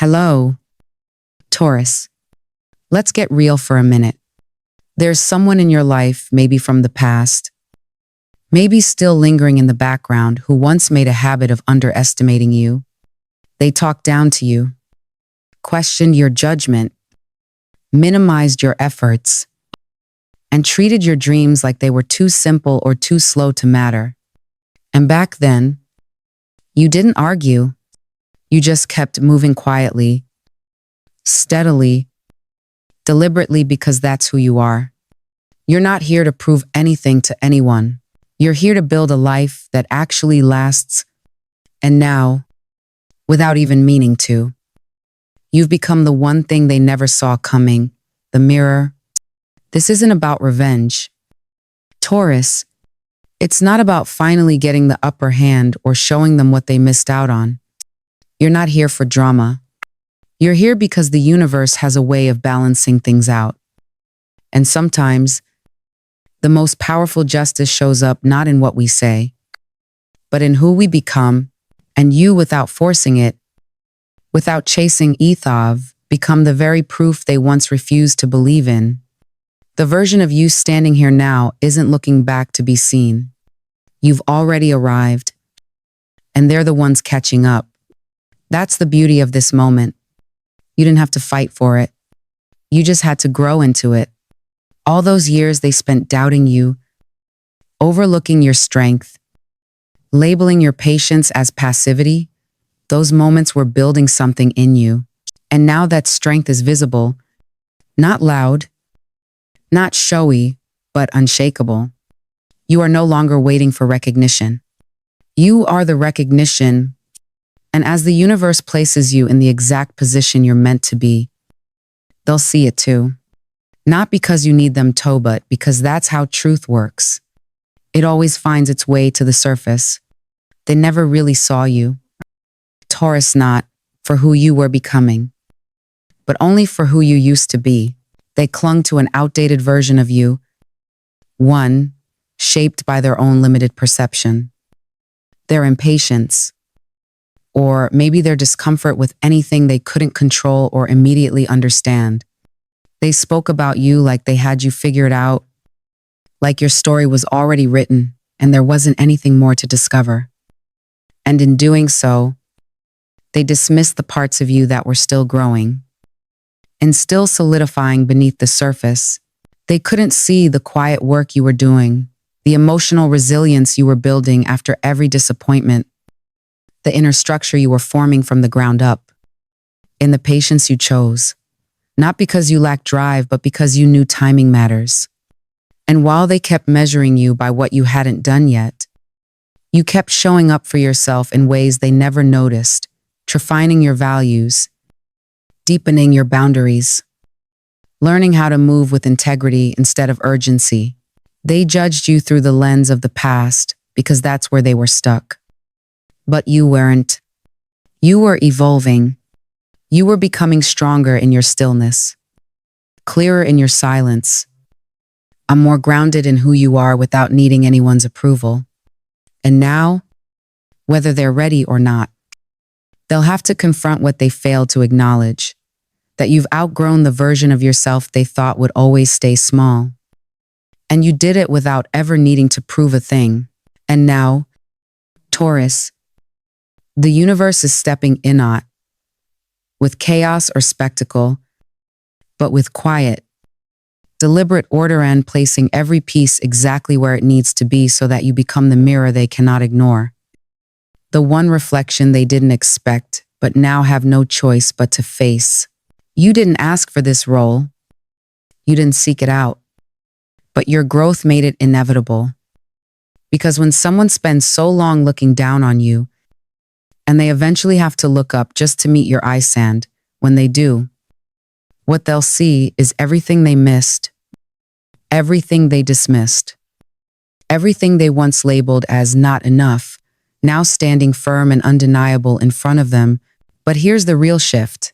Hello, Taurus. Let's get real for a minute. There's someone in your life, maybe from the past, maybe still lingering in the background, who once made a habit of underestimating you. They talked down to you, questioned your judgment, minimized your efforts, and treated your dreams like they were too simple or too slow to matter. And back then, you didn't argue. You just kept moving quietly, steadily, deliberately, because that's who you are. You're not here to prove anything to anyone. You're here to build a life that actually lasts. And now, without even meaning to, you've become the one thing they never saw coming, the mirror. This isn't about revenge. Taurus, it's not about finally getting the upper hand or showing them what they missed out on. You're not here for drama. You're here because the universe has a way of balancing things out. And sometimes, the most powerful justice shows up not in what we say, but in who we become, and you, without forcing it, without chasing ethos, become the very proof they once refused to believe in. The version of you standing here now isn't looking back to be seen. You've already arrived, and they're the ones catching up. That's the beauty of this moment. You didn't have to fight for it. You just had to grow into it. All those years they spent doubting you, overlooking your strength, labeling your patience as passivity, those moments were building something in you. And now that strength is visible, not loud, not showy, but unshakable. You are no longer waiting for recognition. You are the recognition. And as the universe places you in the exact position you're meant to be, they'll see it too. Not because you need them to, but because that's how truth works. It always finds its way to the surface. They never really saw you. Taurus, not for who you were becoming, but only for who you used to be. They clung to an outdated version of you, one shaped by their own limited perception, their impatience, or maybe their discomfort with anything they couldn't control or immediately understand. They spoke about you like they had you figured out, like your story was already written and there wasn't anything more to discover. And in doing so, they dismissed the parts of you that were still growing and still solidifying beneath the surface. They couldn't see the quiet work you were doing, the emotional resilience you were building after every disappointment, the inner structure you were forming from the ground up, in the patience you chose, not because you lacked drive, but because you knew timing matters. And while they kept measuring you by what you hadn't done yet, you kept showing up for yourself in ways they never noticed, refining your values, deepening your boundaries, learning how to move with integrity instead of urgency. They judged you through the lens of the past because that's where they were stuck. But you weren't. You were evolving. You were becoming stronger in your stillness, clearer in your silence, more grounded in who you are without needing anyone's approval. And now, whether they're ready or not, they'll have to confront what they failed to acknowledge, that you've outgrown the version of yourself they thought would always stay small. And you did it without ever needing to prove a thing. And now, Taurus, the universe is stepping in, not with chaos or spectacle, but with quiet, deliberate order, and placing every piece exactly where it needs to be so that you become the mirror they cannot ignore. The one reflection they didn't expect, but now have no choice but to face. You didn't ask for this role. You didn't seek it out. But your growth made it inevitable. Because when someone spends so long looking down on you, and they eventually have to look up just to meet your eye sand, when they do, what they'll see is everything they missed, everything they dismissed, everything they once labeled as not enough, now standing firm and undeniable in front of them. But here's the real shift.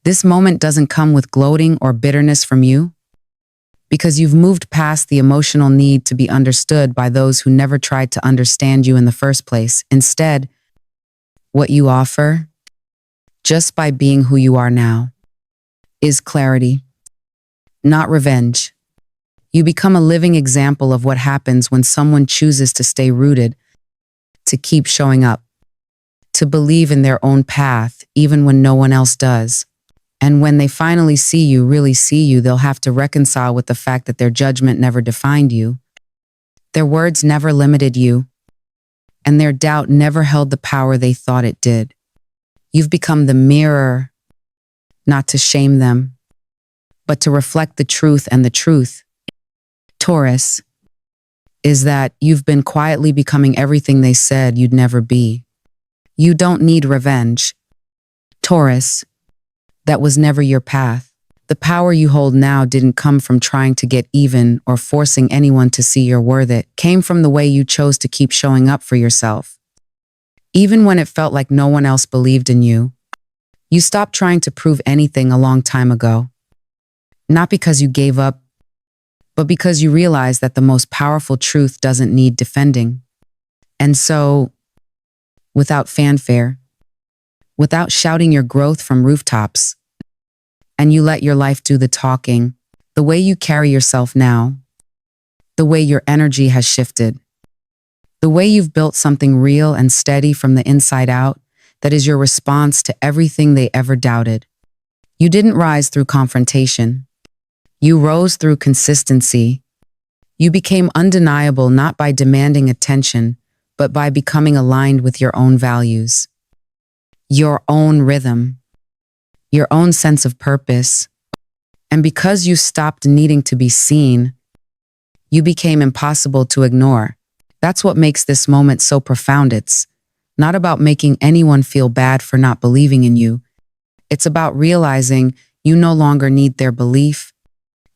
This moment doesn't come with gloating or bitterness from you, because you've moved past the emotional need to be understood by those who never tried to understand you in the first place. Instead, what you offer just by being who you are now, is clarity, not revenge. You become a living example of what happens when someone chooses to stay rooted, to keep showing up, to believe in their own path even when no one else does. And when they finally see you, really see you, they'll have to reconcile with the fact that their judgment never defined you, their words never limited you, and their doubt never held the power they thought it did. You've become the mirror, not to shame them, but to reflect the truth, and the truth, Taurus, is that you've been quietly becoming everything they said you'd never be. You don't need revenge. Taurus, that was never your path. The power you hold now didn't come from trying to get even or forcing anyone to see you're worth it. It came from the way you chose to keep showing up for yourself. Even when it felt like no one else believed in you, you stopped trying to prove anything a long time ago. Not because you gave up, but because you realized that the most powerful truth doesn't need defending. And so, without fanfare, without shouting your growth from rooftops, and you let your life do the talking, the way you carry yourself now, the way your energy has shifted, the way you've built something real and steady from the inside out that is your response to everything they ever doubted. You didn't rise through confrontation. You rose through consistency. You became undeniable not by demanding attention, but by becoming aligned with your own values, your own rhythm, your own sense of purpose. And because you stopped needing to be seen, you became impossible to ignore. That's what makes this moment so profound. It's not about making anyone feel bad for not believing in you. It's about realizing you no longer need their belief.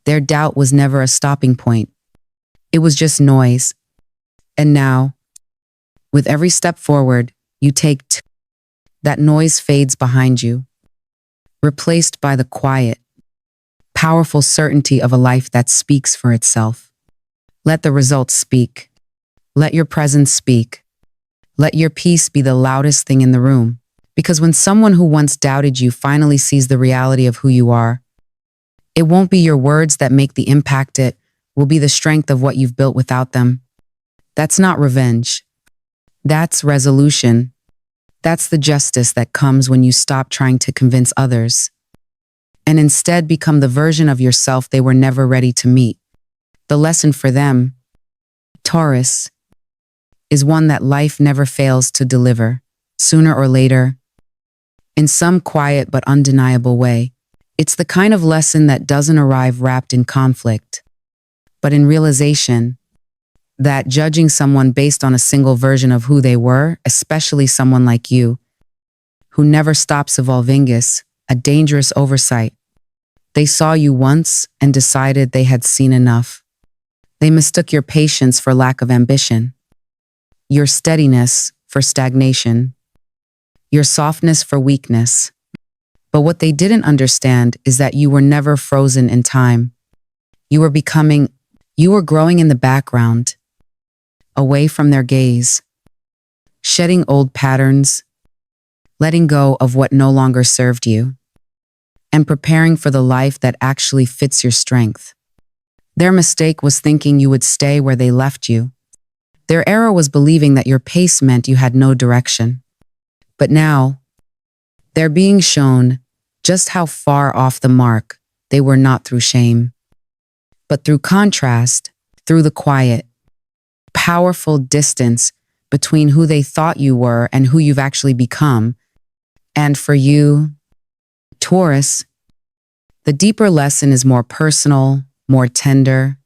Their doubt was never a stopping point. It was just noise. And now, with every step forward you take, that noise fades behind you, replaced by the quiet, powerful certainty of a life that speaks for itself. Let the results speak. Let your presence speak. Let your peace be the loudest thing in the room. Because when someone who once doubted you finally sees the reality of who you are, it won't be your words that make the impact, it will be the strength of what you've built without them. That's not revenge. That's resolution. That's the justice that comes when you stop trying to convince others and instead become the version of yourself they were never ready to meet. The lesson for them, Taurus, is one that life never fails to deliver, sooner or later, in some quiet but undeniable way. It's the kind of lesson that doesn't arrive wrapped in conflict, but in realization that judging someone based on a single version of who they were, especially someone like you, who never stops evolving, is a dangerous oversight. They saw you once and decided they had seen enough. They mistook your patience for lack of ambition, your steadiness for stagnation, your softness for weakness. But what they didn't understand is that you were never frozen in time. You were growing in the background, away from their gaze, shedding old patterns, letting go of what no longer served you, and preparing for the life that actually fits your strength. Their mistake was thinking you would stay where they left you. Their error was believing that your pace meant you had no direction. But now, they're being shown just how far off the mark they were, not through shame, but through contrast, through the quiet, powerful distance between who they thought you were and who you've actually become. And for you, Taurus, the deeper lesson is more personal, more tender,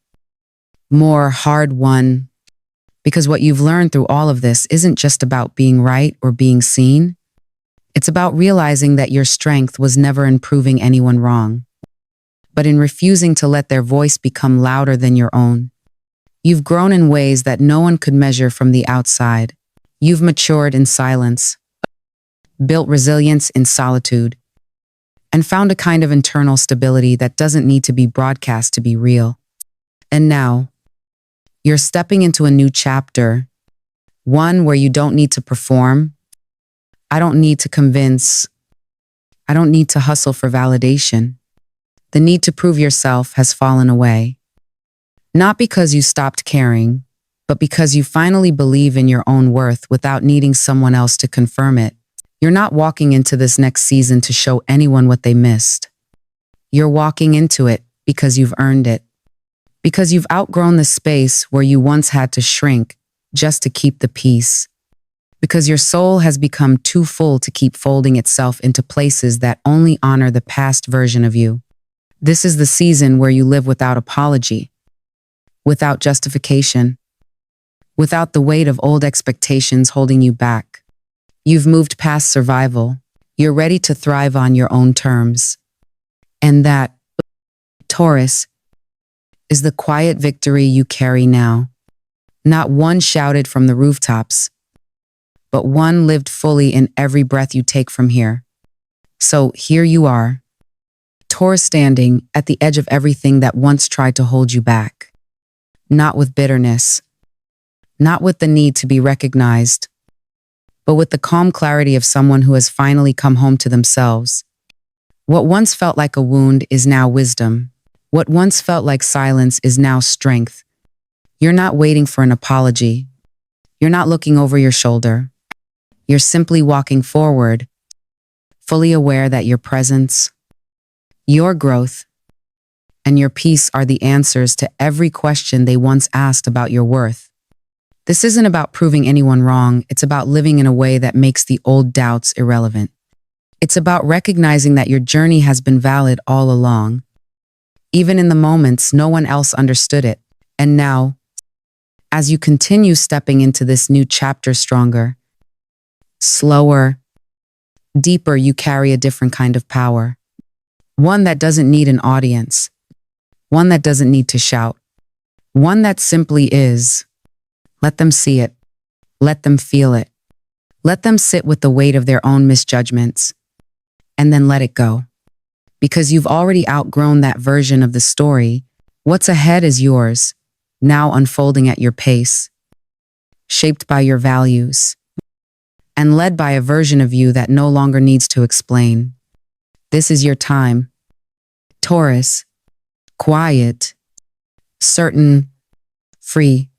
more hard-won, because what you've learned through all of this isn't just about being right or being seen. It's about realizing that your strength was never in proving anyone wrong, but in refusing to let their voice become louder than your own. You've grown in ways that no one could measure from the outside. You've matured in silence, built resilience in solitude, and found a kind of internal stability that doesn't need to be broadcast to be real. And now, you're stepping into a new chapter, one where you don't need to perform. I don't need to convince. I don't need to hustle for validation. The need to prove yourself has fallen away. Not because you stopped caring, but because you finally believe in your own worth without needing someone else to confirm it. You're not walking into this next season to show anyone what they missed. You're walking into it because you've earned it. Because you've outgrown the space where you once had to shrink just to keep the peace. Because your soul has become too full to keep folding itself into places that only honor the past version of you. This is the season where you live without apology, without justification, without the weight of old expectations holding you back. You've moved past survival. You're ready to thrive on your own terms. And that, Taurus, is the quiet victory you carry now. Not one shouted from the rooftops, but one lived fully in every breath you take from here. So here you are, Taurus, standing at the edge of everything that once tried to hold you back. Not with bitterness, not with the need to be recognized, but with the calm clarity of someone who has finally come home to themselves. What once felt like a wound is now wisdom. What once felt like silence is now strength. You're not waiting for an apology. You're not looking over your shoulder. You're simply walking forward, fully aware that your presence, your growth, and your peace are the answers to every question they once asked about your worth. This isn't about proving anyone wrong. It's about living in a way that makes the old doubts irrelevant. It's about recognizing that your journey has been valid all along, even in the moments no one else understood it. And now, as you continue stepping into this new chapter stronger, slower, deeper, you carry a different kind of power. One that doesn't need an audience. One that doesn't need to shout. One that simply is. Let them see it. Let them feel it. Let them sit with the weight of their own misjudgments. And then let it go. Because you've already outgrown that version of the story. What's ahead is yours, now unfolding at your pace, shaped by your values, and led by a version of you that no longer needs to explain. This is your time. Taurus, quiet, certain, free.